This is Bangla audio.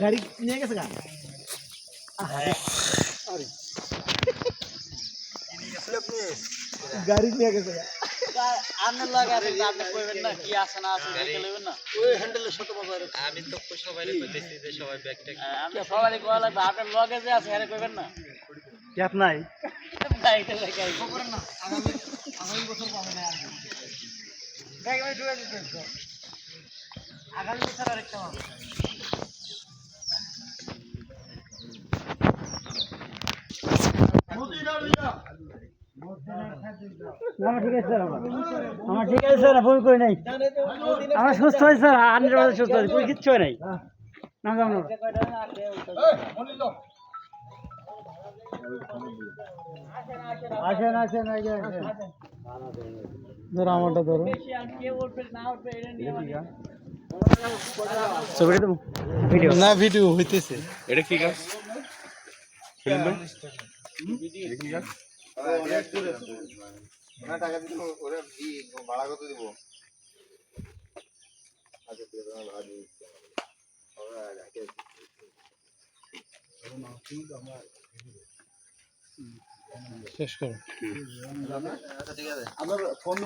গাড়ি নিয়ে গেছে গা গাড়ি নিয়ে গেছে আপনার লাগে আছে আপনি কইবেন না কি আছে না আছে দেখে লইবেন না ওই হ্যান্ডেলের সাথে বাজার আমি তো সবাইরে কইতেছি যে সবাই ব্যাগ ট্যাগ আপনি সবাই কোয়া লাগবে আপনার লগে যে আছে আরে কইবেন না ক্যাপ নাই গাড়িতে লাগে করেন না আগামী বছর পাবে না আর ব্যাগ ভাই ঢুকে দিতে তো আগামী বছর আরেকটা হবে আমার ঠিক আছে আমার ঠিক আছে স্যার ভুল করি নাই আমার সুস্থ হয়েছে স্যার 100% সুস্থ হয়েছে কোনো কিচ্ছু নাই না যাও না আসেন আসেন আসেন ধরো আমারটা ধরো ছবিটা দেবো ভিডিও না ভিডিও হইতেছে এটা কি গাছ ফিল্ম ভাই এটা কি গাছ না টাকা দিতে ওরা কি ভাড়া কত দিব আচ্ছা ঠিক আছে ভাড়া দিয়ে দিচ্ছি আমরা রাখে শেষ করো আচ্ছা ঠিক আছে আমরা ফোন